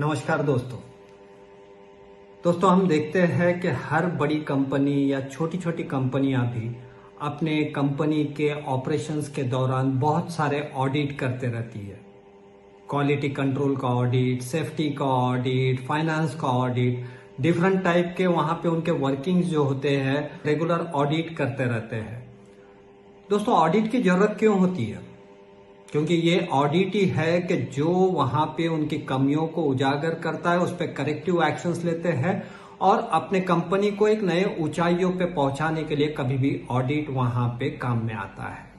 नमस्कार दोस्तों हम देखते हैं कि हर बड़ी कंपनी या छोटी छोटी कंपनियां भी अपने कंपनी के ऑपरेशंस के दौरान बहुत सारे ऑडिट करते रहती है। क्वालिटी कंट्रोल का ऑडिट, सेफ्टी का ऑडिट, फाइनेंस का ऑडिट, डिफरेंट टाइप के वहां पे उनके वर्किंग्स जो होते हैं रेगुलर ऑडिट करते रहते हैं। दोस्तों ऑडिट की जरूरत क्यों होती है? क्योंकि ये ऑडिट ही है कि जो वहां पे उनकी कमियों को उजागर करता है, उस पर करेक्टिव एक्शंस लेते हैं और अपने कंपनी को एक नए ऊंचाइयों पे पहुंचाने के लिए कभी भी ऑडिट वहां पे काम में आता है।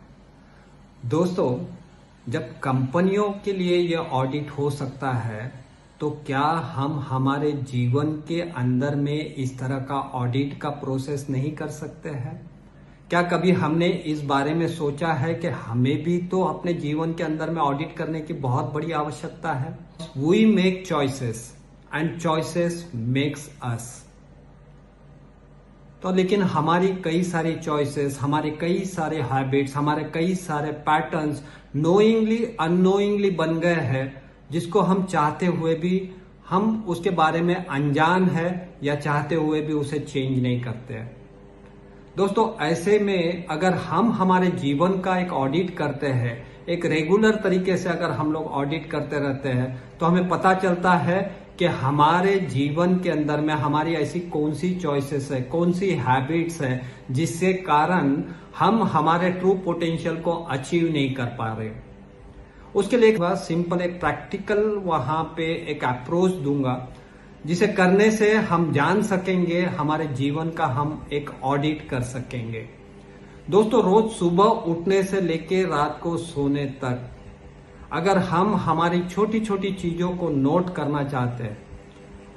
दोस्तों जब कंपनियों के लिए ये ऑडिट हो सकता है तो क्या हम हमारे जीवन के अंदर में इस तरह का ऑडिट का प्रोसेस नहीं कर सकते हैं? क्या कभी हमने इस बारे में सोचा है कि हमें भी तो अपने जीवन के अंदर में ऑडिट करने की बहुत बड़ी आवश्यकता है? We make choices and choices makes us. तो लेकिन हमारी कई सारी चॉइसेस, हमारे कई सारे हैबिट्स, हमारे कई सारे पैटर्न्स नोइंगली अननोइंगली बन गए हैं, जिसको हम चाहते हुए भी हम उसके बारे में अनजान है या चाहते हुए भी उसे चेंज नहीं करते हैं। दोस्तों ऐसे में अगर हम हमारे जीवन का एक ऑडिट करते हैं, एक रेगुलर तरीके से अगर हम लोग ऑडिट करते रहते हैं तो हमें पता चलता है कि हमारे जीवन के अंदर में हमारी ऐसी कौन सी चॉइसेस है, कौन सी हैबिट्स है जिससे कारण हम हमारे ट्रू पोटेंशियल को अचीव नहीं कर पा रहे। उसके लिए एक सिंपल एक प्रैक्टिकल वहां पे एक अप्रोच दूंगा जिसे करने से हम जान सकेंगे, हमारे जीवन का हम एक ऑडिट कर सकेंगे। दोस्तों रोज सुबह उठने से लेके रात को सोने तक अगर हम हमारी छोटी छोटी चीजों को नोट करना चाहते हैं,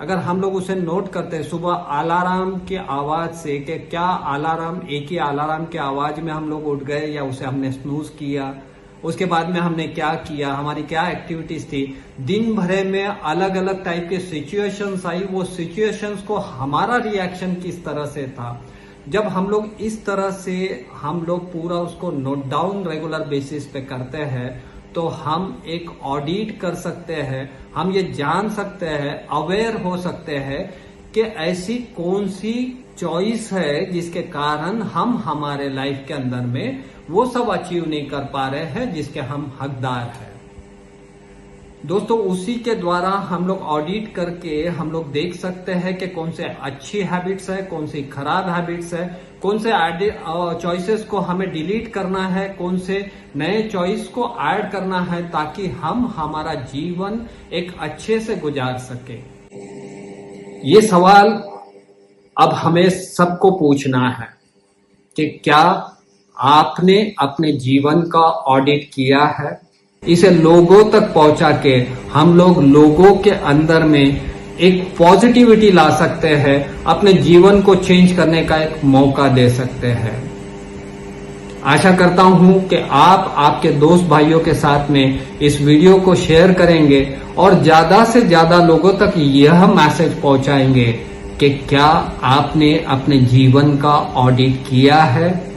अगर हम लोग उसे नोट करते हैं सुबह अलार्म की आवाज से कि क्या अलार्म एक ही अलार्म की आवाज में हम लोग उठ गए या उसे हमने स्नूज किया, उसके बाद में हमने क्या किया, हमारी क्या एक्टिविटीज थी, दिन भरे में अलग अलग टाइप के सिचुएशंस आई, वो सिचुएशंस को हमारा रिएक्शन किस तरह से था। जब हम लोग इस तरह से हम लोग पूरा उसको नोट डाउन रेगुलर बेसिस पे करते हैं तो हम एक ऑडिट कर सकते हैं, हम ये जान सकते हैं, अवेयर हो सकते हैं कि ऐसी कौन सी चॉइस है जिसके कारण हम हमारे लाइफ के अंदर में वो सब अचीव नहीं कर पा रहे हैं जिसके हम हकदार हैं। दोस्तों उसी के द्वारा हम लोग ऑडिट करके हम लोग देख सकते हैं कि कौन से अच्छी हैबिट्स है, कौन सी खराब हैबिट्स है, कौन से चॉइसेस को हमें डिलीट करना है, कौन से नए चॉइस को ऐड करना है ताकि हम हमारा जीवन एक अच्छे से गुजार सके। ये सवाल अब हमें सबको पूछना है कि क्या आपने अपने जीवन का ऑडिट किया है? इसे लोगों तक पहुंचा के हम लोग लोगों के अंदर में एक पॉजिटिविटी ला सकते हैं, अपने जीवन को चेंज करने का एक मौका दे सकते हैं। आशा करता हूं कि आप आपके दोस्त भाइयों के साथ में इस वीडियो को शेयर करेंगे और ज्यादा से ज्यादा लोगों तक यह मैसेज पहुंचाएंगे कि क्या आपने अपने जीवन का ऑडिट किया है।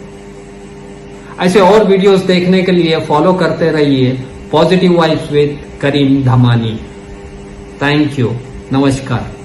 ऐसे और वीडियोस देखने के लिए फॉलो करते रहिए positive vibes with Karim Dhamani. Thank you. नमस्कार।